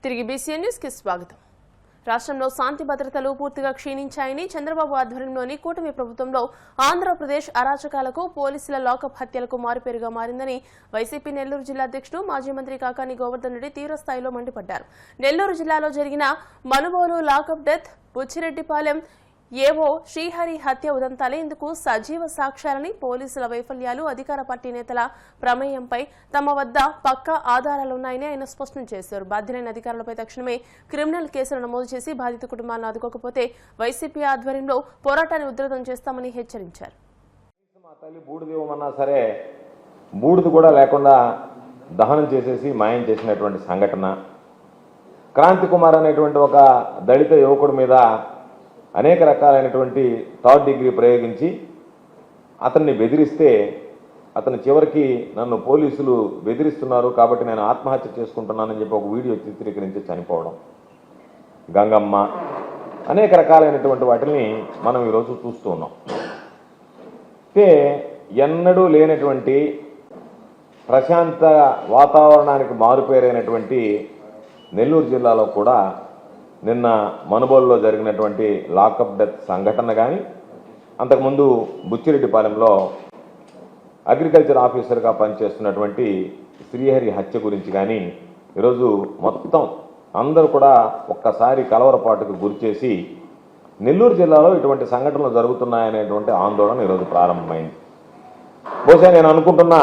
తిరిగి BCN news కి స్వాగతం. రాష్ట్రంలో శాంతి భద్రతలు పూర్తిగా క్షీణించాయని చంద్రబాబు ఆధ్వర్యంలోని కూటమి ప్రభుత్వంలో ఆంధ్రప్రదేశ్ అరాచకాలకు పోలీసుల లాకప్ హత్యలకు మారుపేరుగా మారిందని వైసీపీ నెల్లూరు జిల్లా అధ్యక్షుడు మాజీ మంత్రి కాకాని గోవర్ధన్ రెడ్డి తీవ్రస్థాయిలో మండిపడ్డారు. నెల్లూరు జిల్లాలో జరిగిన మనుబోలు లాకప్ డెత్, బుచ్చిరెడ్డిపాలెం ఏవో శ్రీహరి హత్య ఉదంతాలే ఇందుకు సజీవ సాక్ష్యాలని, పోలీసుల వైఫల్యాలు, అధికార పార్టీ నేతల ప్రమేయంపై తమ వద్ద పక్కా ఆధారాలున్నాయని ఆయన స్పష్టం చేశారు. బాధ్యులైన అధికారులపై తక్షణమే క్రిమినల్ కేసులు నమోదు చేసి బాధిత కుటుంబాలను ఆదుకోకపోతే వైసీపీ ఆధ్వర్యంలో పోరాటాన్ని ఉధృతం చేస్తామని హెచ్చరించారు. సరే బూడిద కూడా లేకుండా దహనం చేసేసి మాయం చేసినటువంటి సంఘటన, క్రాంతి కుమార్ అనేటువంటి ఒక దళిత యువకుడి మీద అనేక రకాలైనటువంటి థర్డ్ డిగ్రీ ప్రయోగించి అతన్ని బెదిరిస్తే అతను చివరికి నన్ను పోలీసులు బెదిరిస్తున్నారు కాబట్టి నేను ఆత్మహత్య చేసుకుంటున్నానని చెప్పి ఒక వీడియో చిత్రీకరించి చనిపోవడం, గంగమ్మ, అనేక రకాలైనటువంటి వాటిని మనం ఈరోజు చూస్తూ ఉన్నాం. అయితే ఎన్నడూ లేనటువంటి ప్రశాంత వాతావరణానికి మారుపేరైనటువంటి నెల్లూరు జిల్లాలో కూడా నిన్న మనుబోలులో జరిగినటువంటి లాకప్ డెత్ సంఘటన కానీ, అంతకుముందు బుచ్చిరెడ్డిపాలెంలో అగ్రికల్చర్ ఆఫీసర్గా పనిచేస్తున్నటువంటి శ్రీహరి హత్య గురించి కానీ ఈరోజు మొత్తం అందరూ కూడా ఒక్కసారి కలవరపాటుకు గురిచేసి నెల్లూరు జిల్లాలో ఇటువంటి సంఘటనలు జరుగుతున్నాయనేటువంటి ఆందోళన ఈరోజు ప్రారంభమైంది. బహుశా నేను అనుకుంటున్నా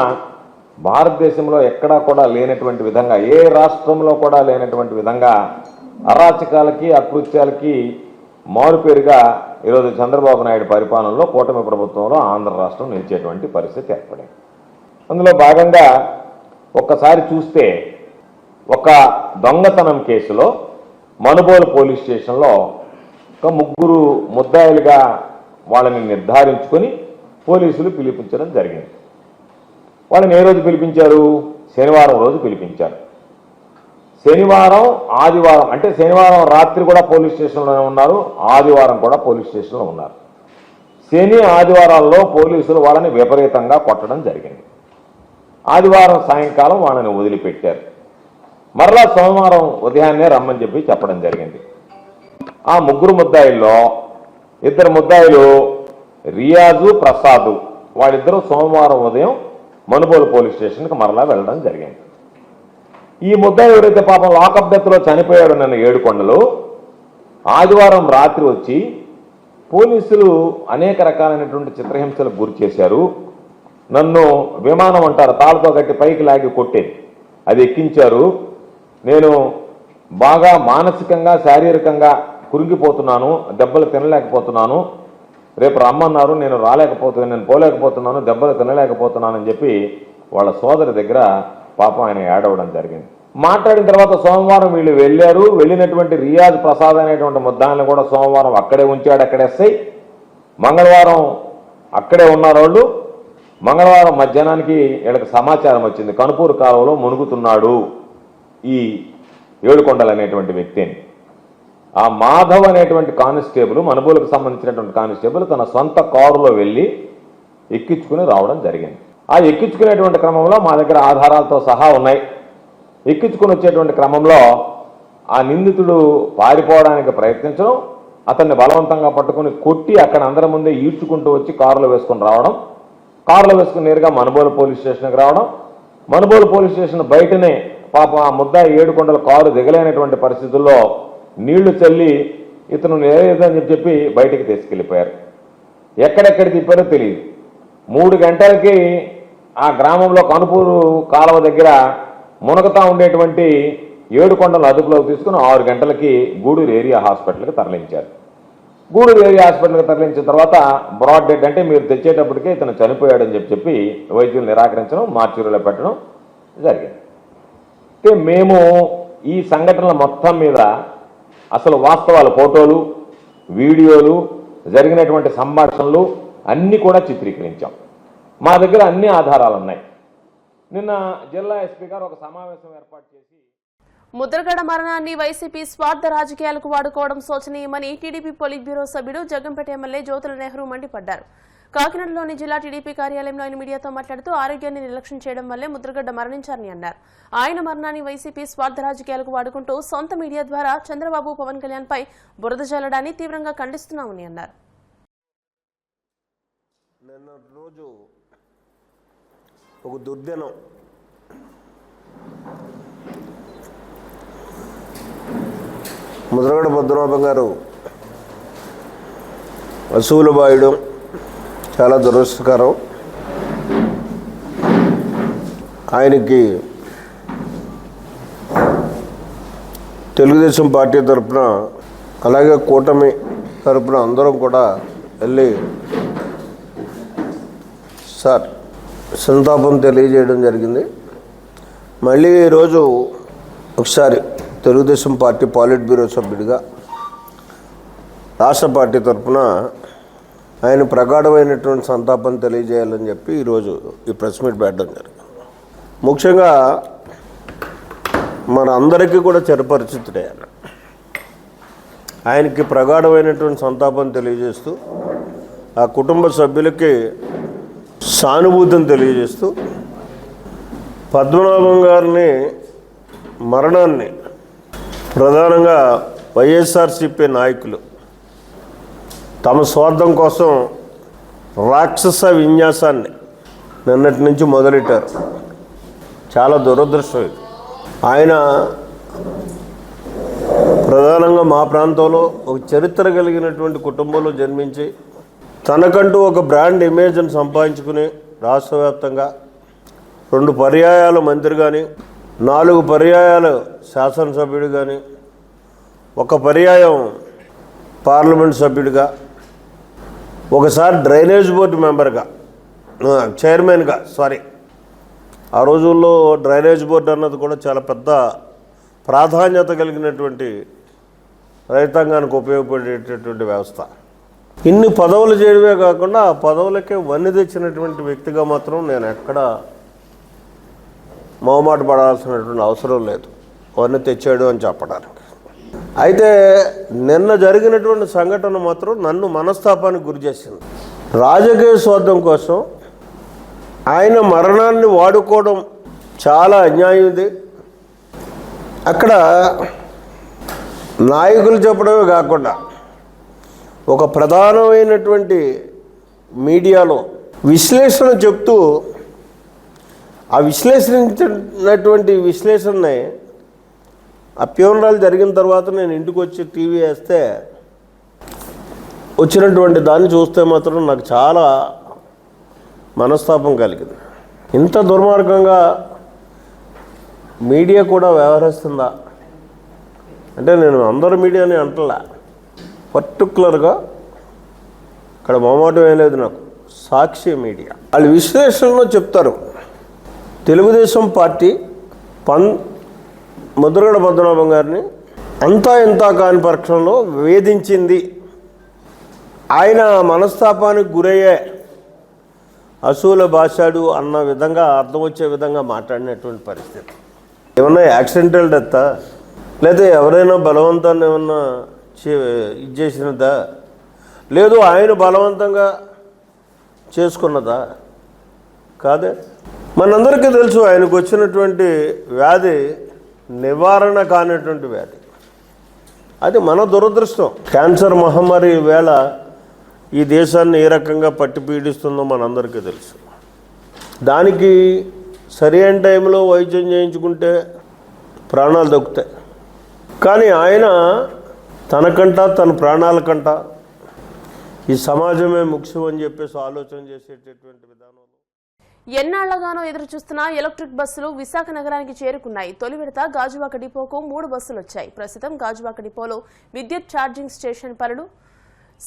భారతదేశంలో ఎక్కడా కూడా లేనటువంటి విధంగా, ఏ రాష్ట్రంలో కూడా లేనటువంటి విధంగా అరాచకాలకి, అకృత్యాలకి మారుపేరుగా ఈరోజు చంద్రబాబు నాయుడు పరిపాలనలో కూటమి ప్రభుత్వంలో ఆంధ్ర రాష్ట్రం నిలిచేటువంటి పరిస్థితి ఏర్పడింది. అందులో భాగంగా ఒక్కసారి చూస్తే ఒక దొంగతనం కేసులో మనుబోలు పోలీస్ స్టేషన్లో ఒక ముగ్గురు ముద్దాయిలుగా వాళ్ళని నిర్ధారించుకొని పోలీసులు పిలిపించడం జరిగింది. వాళ్ళని ఏ రోజు పిలిపించారు? శనివారం రోజు పిలిపించారు. శనివారం, ఆదివారం, అంటే శనివారం రాత్రి కూడా పోలీస్ స్టేషన్లోనే ఉన్నారు, ఆదివారం కూడా పోలీస్ స్టేషన్లో ఉన్నారు. శని ఆదివారాల్లో పోలీసులు వాళ్ళని విపరీతంగా కొట్టడం జరిగింది. ఆదివారం సాయంకాలం వాళ్ళని వదిలిపెట్టారు. మరలా సోమవారం ఉదయాన్నే రమ్మని చెప్పి చెప్పడం జరిగింది. ఆ ముగ్గురు ముద్దాయిల్లో ఇద్దరు ముద్దాయిలు రియాజు, ప్రసాదు, వాళ్ళిద్దరూ సోమవారం ఉదయం మనుబోలు పోలీస్ స్టేషన్కి మరలా వెళ్ళడం జరిగింది. ఈ ముద్దాయి ఎవరైతే పాపం లాకప్ డెత్లో చనిపోయాడు నన్ను ఏడుకొండలో, ఆదివారం రాత్రి వచ్చి పోలీసులు అనేక రకాలైనటువంటి చిత్రహింసలకు గురి చేశారు. నన్ను విమానం అంటారు, తాళ్ళతో కట్టి పైకి లాగి కొట్టేది, అది ఎక్కించారు. నేను బాగా మానసికంగా, శారీరకంగా కురింగిపోతున్నాను, దెబ్బలు తినలేకపోతున్నాను, రేపు రమ్మన్నారు, నేను రాలేకపోతున్నాను, నేను పోలేకపోతున్నాను, దెబ్బలు తినలేకపోతున్నానని చెప్పి వాళ్ళ సోదరి దగ్గర పాపం ఆయన ఏడవడం జరిగింది. మాట్లాడిన తర్వాత సోమవారం వీళ్ళు వెళ్ళారు. వెళ్ళినటువంటి రియాజ్, ప్రసాద్ అనేటువంటి ముద్దాయిని కూడా సోమవారం అక్కడే ఉంచాడు, అక్కడే ఎస్ఐ. మంగళవారం అక్కడే ఉన్నారు వాళ్ళు. మంగళవారం మధ్యాహ్నానికి వీళ్ళకి సమాచారం వచ్చింది, కనుపూరు కాలువలో మునుగుతున్నాడు ఈ ఏడుకొండలు అనేటువంటి వ్యక్తిని. ఆ మాధవ్ అనేటువంటి కానిస్టేబుల్, మనుబోలుకు సంబంధించినటువంటి కానిస్టేబుల్ తన సొంత కారులో వెళ్ళి ఎక్కించుకుని రావడం జరిగింది. ఆ ఎక్కించుకునేటువంటి క్రమంలో మా దగ్గర ఆధారాలతో సహా ఉన్నాయి. ఎక్కించుకుని వచ్చేటువంటి క్రమంలో ఆ నిందితుడు పారిపోవడానికి ప్రయత్నించడం, అతన్ని బలవంతంగా పట్టుకుని కొట్టి అక్కడ అందరి ముందే ఈడ్చుకుంటూ వచ్చి కారులో వేసుకుని రావడం, కారులో వేసుకుని నేరుగా మనుబోలు పోలీస్ స్టేషన్కి రావడం. మనుబోలు పోలీస్ స్టేషన్ బయటనే పాపం ఆ ముద్దాయి ఏడుకొండల కారు దిగలేనటువంటి పరిస్థితుల్లో నీళ్లు చల్లి ఇతను లేదని చెప్పి బయటికి తీసుకెళ్ళిపోయారు. ఎక్కడెక్కడ తిప్పారో తెలియదు. 3 గంటలకి ఆ గ్రామంలో కనుపూరు కాలువ దగ్గర మునగతా ఉండేటువంటి ఏడుకొండలు అదుపులోకి తీసుకుని 6 గంటలకి గూడూరు ఏరియా హాస్పిటల్కి తరలించారు. గూడూరు ఏరియా హాస్పిటల్కి తరలించిన తర్వాత బ్రాడ్ డెడ్, అంటే మీరు తెచ్చేటప్పటికే ఇతను చనిపోయాడని చెప్పి వైద్యులు నిరాకరించడం, మార్చురీలో పెట్టడం జరిగింది. అయితే మేము ఈ సంఘటనల మొత్తం మీద అసలు వాస్తవాలు, ఫోటోలు, వీడియోలు, జరిగినటువంటి సంభాషణలు అన్నీ కూడా చిత్రీకరించాం. మా దగ్గర అన్ని ఆధారాలు ఉన్నాయి. నిన్న జిల్లా ఎస్పీ గారు ఒక సమావేశం ఏర్పాటు చేసి ముద్రగడ మరణాన్ని వైసీపీ స్వార్థ రాజకీయాలకు వాడుకోవడం శోచనీయమని టీడీపీ పొలిట్ బ్యూరో సభ్యుడు జగ్గంపేట ఎమ్మెల్యే జ్యోతుల నెహ్రూ మండిపడ్డారు. కాకినాడలోని జిల్లా టీడీపీ కార్యాలయంలో ఆయన మీడియాతో మాట్లాడుతూ ఆరోగ్యాన్ని నిర్లక్ష్యం చేయడం వల్లే ముద్రగడ్డ మరణించారని అన్నారు. ఆయన మరణాన్ని వైసీపీ స్వార్థ రాజకీయాలకు వాడుకుంటూ సొంత మీడియా ద్వారా చంద్రబాబు, పవన్ కళ్యాణ్ పై బురద జల్లడాన్ని తీవ్రంగా ఖండిస్తున్నామని అన్నారు. నిన్న రోజు ఒక దుర్దినం. ముద్రగడ పద్మనాభం గారు అసూలు బాయడం చాలా దురదృష్టకరం. ఆయనకి తెలుగుదేశం పార్టీ తరఫున అలాగే కూటమి తరఫున అందరం కూడా వెళ్ళి సార్ సంతాపం తెలియజేయడం జరిగింది. మళ్ళీ ఈరోజు ఒకసారి తెలుగుదేశం పార్టీ పాలిట్ బ్యూరో సభ్యుడిగా రాష్ట్ర పార్టీ తరఫున ఆయన ప్రగాఢమైనటువంటి సంతాపం తెలియజేయాలని చెప్పి ఈరోజు ఈ ప్రెస్ మీట్ పెట్టడం జరిగింది. ముఖ్యంగా మన అందరికీ కూడా చిరపరిచితుడే ఆయనకి ప్రగాఢమైనటువంటి సంతాపం తెలియజేస్తూ ఆ కుటుంబ సభ్యులకి సానుభూతిని తెలియజేస్తూ పద్మనాభం గారిని మరణాన్ని ప్రధానంగా వైఎస్ఆర్సీపీ నాయకులు తమ స్వార్థం కోసం రాక్షస విన్యాసాన్ని నిన్నటి నుంచి మొదలెట్టారు. చాలా దురదృష్టం ఇది. ఆయన ప్రధానంగా మా ప్రాంతంలో ఒక చరిత్ర కలిగినటువంటి కుటుంబంలో జన్మించి తనకంటూ ఒక బ్రాండ్ ఇమేజ్ని సంపాదించుకుని రాష్ట్ర వ్యాప్తంగా 2 పర్యాయాలు మంత్రి కానీ 4 పర్యాయాలు శాసనసభ్యుడు కానీ 1 పర్యాయం పార్లమెంట్ సభ్యుడిగా ఒకసారి డ్రైనేజ్ బోర్డు మెంబర్గా చైర్మన్గా ఆ రోజుల్లో డ్రైనేజ్ బోర్డు అన్నది కూడా చాలా పెద్ద ప్రాధాన్యత కలిగినటువంటి రైతాంగానికి ఉపయోగపడేటటువంటి వ్యవస్థ. ఇన్ని పదవులు చేయడమే కాకుండా ఆ పదవులకే వన్నె తెచ్చినటువంటి వ్యక్తిగా మాత్రం నేను ఎక్కడ మొహమాట పడాల్సినటువంటి అవసరం లేదు వన్నె తెచ్చాడు అని చెప్పడానికి. అయితే నిన్న జరిగినటువంటి సంఘటన మాత్రం నన్ను మనస్తాపానికి గురి చేసింది. రాజకీయ స్వార్థం కోసం ఆయన మరణాన్ని వాడుకోవడం చాలా అన్యాయం ఇది. అక్కడ నాయకులు చెప్పడమే కాకుండా ఒక ప్రధానమైనటువంటి మీడియాలో విశ్లేషణ చెప్తూ ఆ విశ్లేషించినటువంటి విశ్లేషణని ఆ ఫ్యూనరల్ జరిగిన తర్వాత నేను ఇంటికి వచ్చి టీవీ వేస్తే వచ్చినటువంటి దాన్ని చూస్తే మాత్రం నాకు చాలా మనస్తాపం కలిగింది. ఇంత దుర్మార్గంగా మీడియా కూడా వ్యవహరిస్తుందా అంటే నేను అందరు మీడియాని అంటలా, పర్టికులర్గా ఇక్కడ మొహమాటం ఏం లేదు నాకు. సాక్షి మీడియా వాళ్ళు విశ్లేషణలో చెప్తారు తెలుగుదేశం పార్టీ ముద్రగడ పద్మనాభం గారిని అంతా ఇంత కాని పక్షంలో వేధించింది, ఆయన మనస్తాపానికి గురయ్యే అసూల భాషాడు అన్న విధంగా అర్థం వచ్చే విధంగా మాట్లాడినటువంటి పరిస్థితి. ఏమన్నా యాక్సిడెంటల్ డెత్తా లేదా ఎవరైనా బలవంతాన్ని ఏమన్నా ఇది చేసినదా లేదు ఆయన బలవంతంగా చేసుకున్నదా కాదే. మనందరికీ తెలుసు ఆయనకు వచ్చినటువంటి వ్యాధి నివారణ కానిటువంటి వ్యాధి. అది మన దురదృష్టం. క్యాన్సర్ మహమ్మారి వేళ ఈ దేశాన్ని ఏ రకంగా పట్టి పీడిస్తుందో మనందరికీ తెలుసు. దానికి సరైన టైంలో వైద్యం చేయించుకుంటే ప్రాణాలు దక్కుతాయి. కానీ ఆయన తనకంట తన ప్రాణాల కంట ఈ సమాజమే ముఖ్యం అని చెప్పేసి ఆలోచన చేసేటటువంటి విధానం. ఎన్నాళ్లగానో ఎదురుచూస్తున్న ఎలక్ట్రిక్ బస్సులు విశాఖ నగరానికి చేరుకున్నాయి. తొలి విడత గాజువాక డిపోకు 3 బస్సులు వచ్చాయి. ప్రస్తుతం గాజువాక డిపోలో విద్యుత్ ఛార్జింగ్ స్టేషన్ పనులు,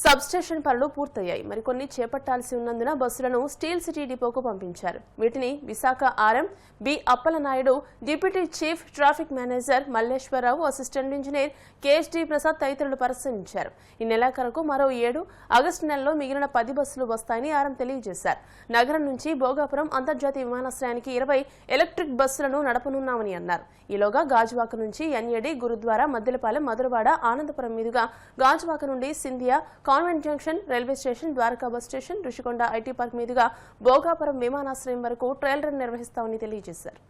సబ్ స్టేషన్ పనులు పూర్తయ్యాయి. మరికొన్ని చేపట్టాల్సి ఉన్నందున బస్సులను స్టీల్ సిటీ డిపోకు పంపించారు. వీటిని Visakha RM B Appalanaidu, deputy chief traffic manager Malleswararao, assistant engineer KSD Prasad తదితరులు పరిశీలించారు. ఈ నెలాఖరుకు మరో 7 ఆగస్టు నెలలో మిగిలిన 10 బస్సులు వస్తాయని ఆర్ఎం తెలియజేశారు. నగరం నుంచి భోగాపురం అంతర్జాతీయ విమానాశ్రయానికి 20 ఎలక్ట్రిక్ బస్సులను నడపనున్నామని అన్నారు. ఈలోగా గాజువాక నుంచి ఎన్ఏడి, గురుద్వారా, మద్దెలపాలెం, మధురవాడ, ఆనందపురం మీదుగా గాజువాక నుండి Scindia, convent junction, railway station, Dwaraka bus station, Rushikonda IT park మీదుగా భోగాపురం విమానాశ్రయం వరకు ట్రయల్ రన్ నిర్వహిస్తామని తెలియజేశారు.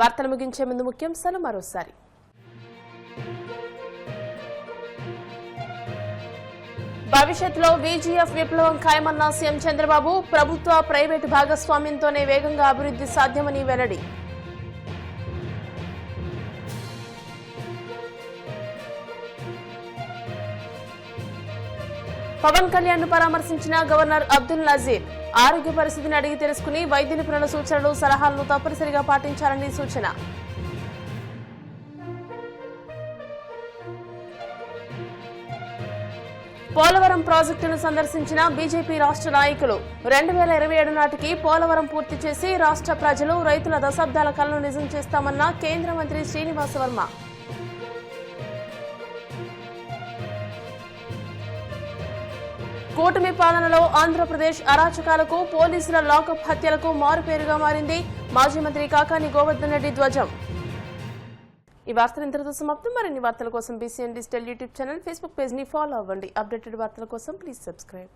వార్తలు ముగించే ముందు ముఖ్యాంశాలు మరోసారి. భవిష్యత్తులో వీజీఎఫ్ విప్లవం ఖాయమన్న సీఎం చంద్రబాబు, ప్రభుత్వ ప్రైవేటు భాగస్వామ్యంతోనే వేగంగా అభివృద్ధి సాధ్యమని వెల్లడి. పవన్ కళ్యాణ్ ను పరామర్శించిన గవర్నర్ అబ్దుల్ నజీర్, ఆరోగ్య పరిస్థితిని అడిగి తెలుసుకుని వైద్య నిపుణుల సూచనలు, సలహాలను తప్పనిసరిగా పాటించాలని సూచన. పోలవరం ప్రాజెక్టును సందర్శించిన బీజేపీ రాష్ట్ర నాయకులు, 2027 నాటికి పోలవరం పూర్తి చేసి రాష్ట్ర ప్రజలు, రైతుల దశాబ్దాల కలను నిజం చేస్తామన్న కేంద్ర మంత్రి శ్రీనివాస వర్మ. కూటమి పాలనలో ఆంధ్రప్రదేశ్ అరాచకాలకు, పోలీసుల లాకప్ హత్యలకు మారుపేరుగా మారింది. మాజీ మంత్రి కాకాని గోవర్ధన్ రెడ్డి ధ్వజం. ఈ వార్తలు ఇంతటితో సమాప్తం. మరిన్ని వార్తల కోసం BCN digital YouTube channel, Facebook page ని ఫాలో అవ్వండి. అప్డేటెడ్ వార్తల కోసం ప్లీజ్ సబ్స్క్రైబ్.